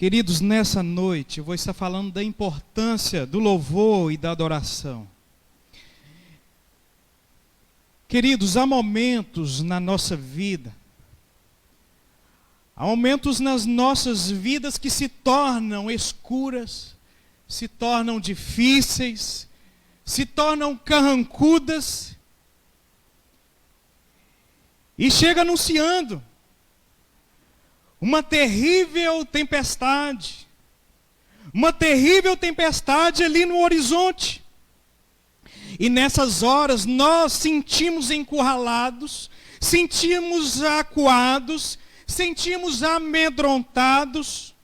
Queridos, nessa noite eu vou estar falando da importância do louvor e da adoração. Queridos, há momentos na nossa vida, há momentos nas nossas vidas que se tornam escuras, se tornam difíceis, se tornam carrancudas, e chega anunciando uma terrível tempestade ali no horizonte. E nessas horas nós sentimos encurralados, sentimos acuados, sentimos amedrontados.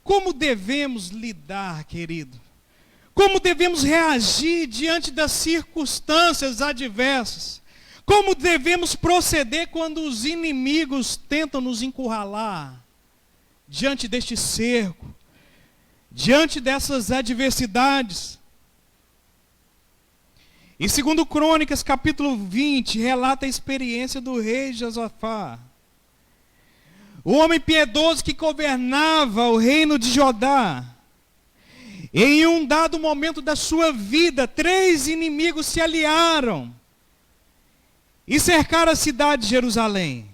Como devemos lidar, querido? Como devemos reagir diante das circunstâncias adversas? Como devemos proceder quando os inimigos tentam nos encurralar diante deste cerco, diante dessas adversidades? Em 2 Crônicas, capítulo 20, relata a experiência do rei Josafá. O homem piedoso que governava o reino de Judá. Em um dado momento da sua vida, 3 inimigos se aliaram e cercaram a cidade de Jerusalém.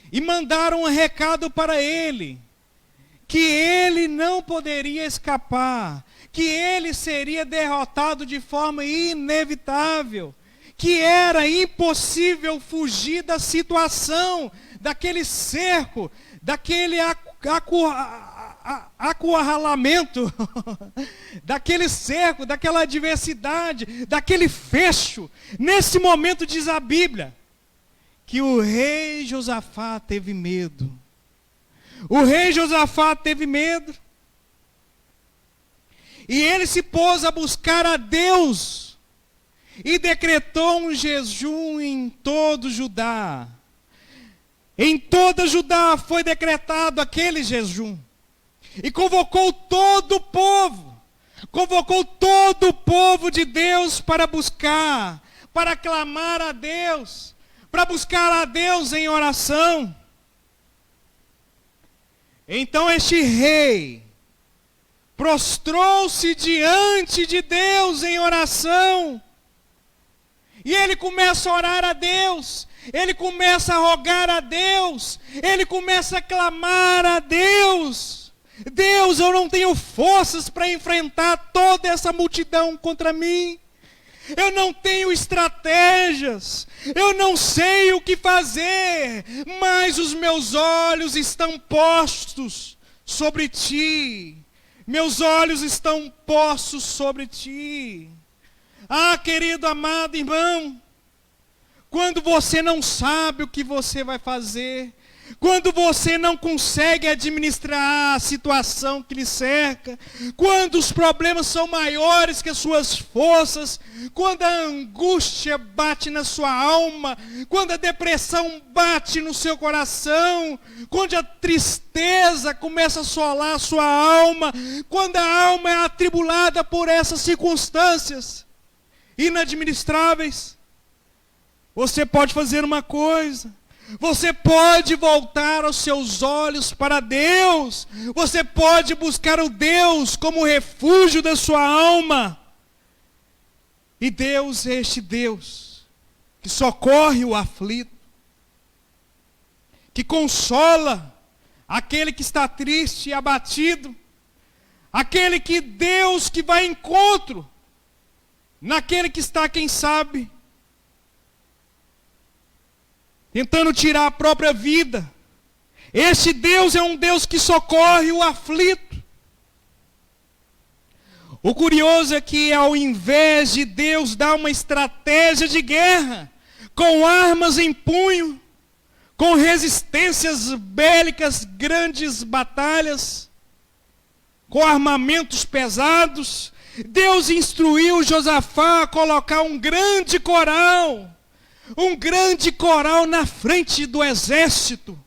E mandaram um recado para ele, que ele não poderia escapar, que ele seria derrotado de forma inevitável, que era impossível fugir da situação, daquele cerco, daquele acurralamento, daquele cerco, daquela adversidade, daquele fecho. Nesse momento diz a Bíblia que o rei Josafá teve medo. O rei Josafá teve medo. E ele se pôs a buscar a Deus e decretou um jejum em todo Judá. Em toda Judá foi decretado aquele jejum. E convocou todo o povo de Deus para buscar, para clamar a Deus, para buscar a Deus em oração. Então este rei prostrou-se diante de Deus em oração. E ele começa a orar a Deus, ele começa a rogar a Deus, ele começa a clamar a Deus. Deus, eu não tenho forças para enfrentar toda essa multidão contra mim. Eu não tenho estratégias, eu não sei o que fazer, mas os meus olhos estão postos sobre ti. Meus olhos estão postos sobre ti. Ah, querido, amado irmão, quando você não sabe o que você vai fazer, quando você não consegue administrar a situação que lhe cerca, quando os problemas são maiores que as suas forças, quando a angústia bate na sua alma, quando a depressão bate no seu coração, quando a tristeza começa a assolar a sua alma, quando a alma é atribulada por essas circunstâncias inadministráveis, você pode fazer uma coisa. Você pode voltar os seus olhos para Deus. Você pode buscar o Deus como refúgio da sua alma. E Deus é este Deus que socorre o aflito, que consola aquele que está triste e abatido, aquele que Deus que vai em encontro naquele que está, quem sabe, tentando tirar a própria vida. Este Deus é um Deus que socorre o aflito. O curioso é que, ao invés de Deus dar uma estratégia de guerra, com armas em punho, com resistências bélicas, grandes batalhas, com armamentos pesados, Deus instruiu Josafá a colocar um grande coral na frente do exército.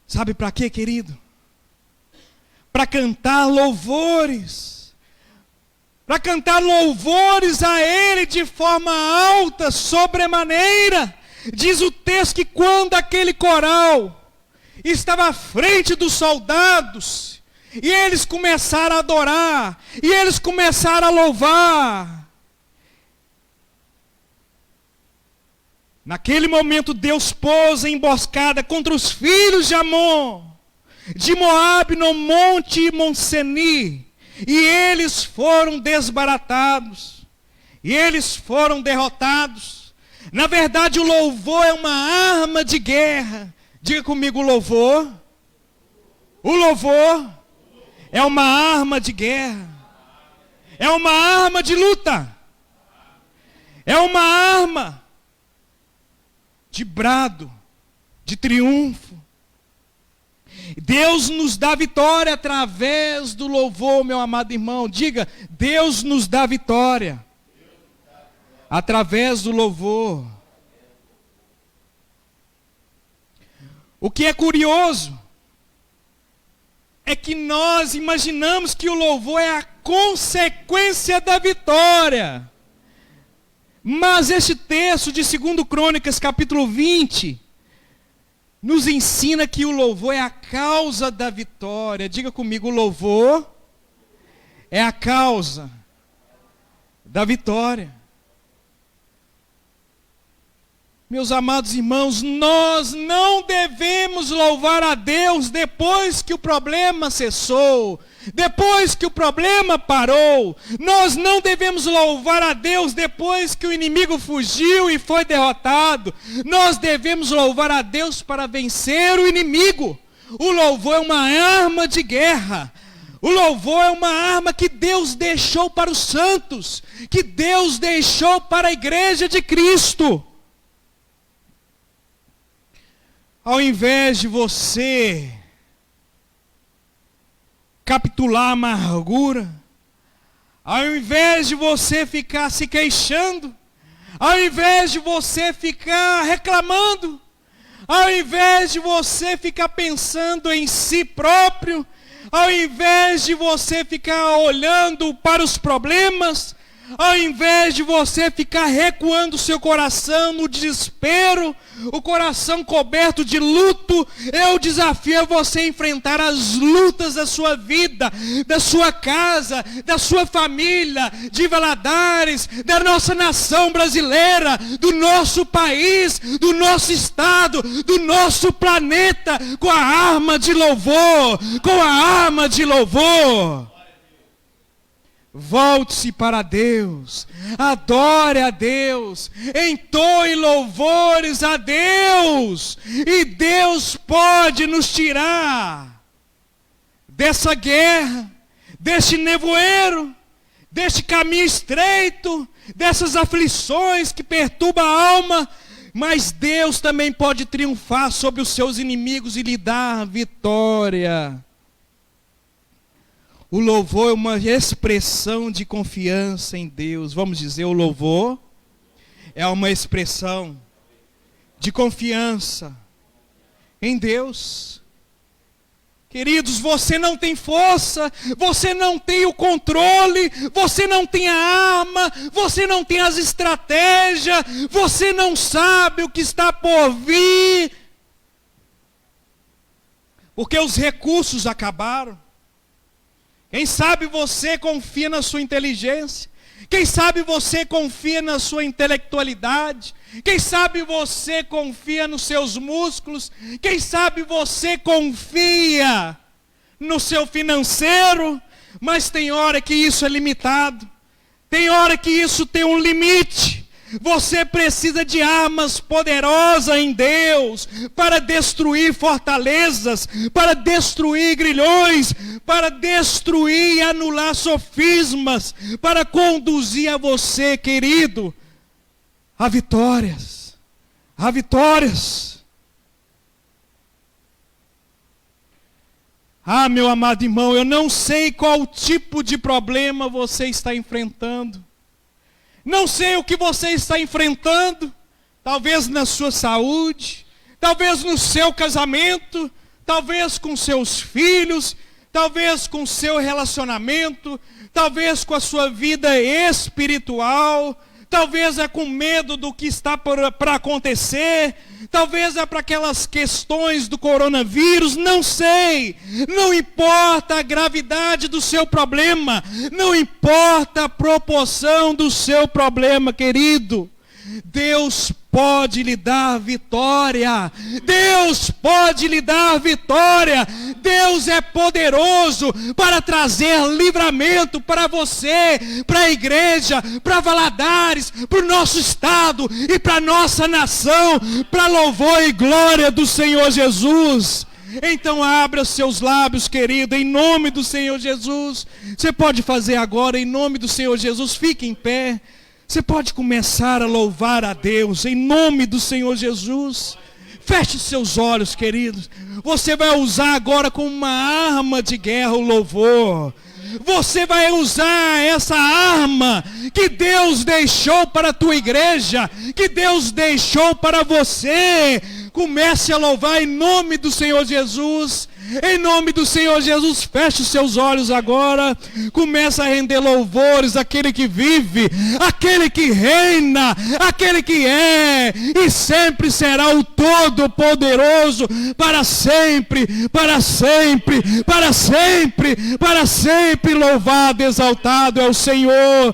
Sabe para quê, querido? Para cantar louvores. Para cantar louvores a Ele de forma alta, sobremaneira. Diz o texto que quando aquele coral estava à frente dos soldados, e eles começaram a adorar, e eles começaram a louvar. Naquele momento Deus pôs a emboscada contra os filhos de Amon, de Moabe, no monte Monseni, e eles foram desbaratados, e eles foram derrotados. Na verdade, o louvor é uma arma de guerra. Diga comigo, louvor. O louvor é uma arma de guerra. É uma arma de luta. É uma arma de brado, de triunfo. Deus nos dá vitória através do louvor, meu amado irmão. Diga, Deus nos dá vitória através do louvor. O que é curioso é que nós imaginamos que o louvor é a consequência da vitória. Mas este texto de 2 Crônicas, capítulo 20, nos ensina que o louvor é a causa da vitória. Diga comigo, o louvor é a causa da vitória. Meus amados irmãos, nós não devemos louvar a Deus depois que o problema cessou, depois que o problema parou. Nós não devemos louvar a Deus depois que o inimigo fugiu e foi derrotado. Nós devemos louvar a Deus para vencer o inimigo. O louvor é uma arma de guerra. O louvor é uma arma que Deus deixou para os santos, que Deus deixou para a igreja de Cristo. Ao invés de você capitular a amargura, ao invés de você ficar se queixando, ao invés de você ficar reclamando, ao invés de você ficar pensando em si próprio, ao invés de você ficar olhando para os problemas, ao invés de você ficar recuando seu coração no desespero, o coração coberto de luto, eu desafio você a enfrentar as lutas da sua vida, da sua casa, da sua família, de Valadares, da nossa nação brasileira, do nosso país, do nosso estado, do nosso planeta, com a arma de louvor, com a arma de louvor. Volte-se para Deus, adore a Deus, entoe louvores a Deus, e Deus pode nos tirar dessa guerra, deste nevoeiro, deste caminho estreito, dessas aflições que perturbam a alma, mas Deus também pode triunfar sobre os seus inimigos e lhe dar vitória. O louvor é uma expressão de confiança em Deus. Vamos dizer, o louvor é uma expressão de confiança em Deus. Queridos, você não tem força, você não tem o controle, você não tem a arma, você não tem as estratégias, você não sabe o que está por vir, porque os recursos acabaram. Quem sabe você confia na sua inteligência. Quem sabe você confia na sua intelectualidade. Quem sabe você confia nos seus músculos. Quem sabe você confia no seu financeiro. Mas tem hora que isso é limitado. Tem hora que isso tem um limite. Você precisa de armas poderosas em Deus para destruir fortalezas, para destruir grilhões, para destruir e anular sofismas, para conduzir a você, querido, a vitórias. A vitórias. Ah, meu amado irmão, eu não sei qual tipo de problema você está enfrentando. Não sei o que você está enfrentando, talvez na sua saúde, talvez no seu casamento, talvez com seus filhos, talvez com seu relacionamento, talvez com a sua vida espiritual, talvez é com medo do que está para acontecer, talvez é para aquelas questões do coronavírus, não sei. Não importa a gravidade do seu problema, não importa a proporção do seu problema, querido. Deus pode lhe dar vitória. Deus pode lhe dar vitória. Deus é poderoso para trazer livramento para você, para a igreja, para Valadares, para o nosso estado e para a nossa nação, para louvor e glória do Senhor Jesus. Então abra seus lábios, querido, em nome do Senhor Jesus. Você pode fazer agora, em nome do Senhor Jesus. Fique em pé. Você pode começar a louvar a Deus, em nome do Senhor Jesus. Feche seus olhos, queridos. Você vai usar agora como uma arma de guerra o louvor. Você vai usar essa arma que Deus deixou para a tua igreja, que Deus deixou para você. Comece a louvar em nome do Senhor Jesus. Em nome do Senhor Jesus, feche os seus olhos agora. Começa a render louvores àquele que vive, àquele que reina, àquele que é e sempre será o Todo-Poderoso, para sempre, para sempre, para sempre, para sempre. Louvado, exaltado é o Senhor.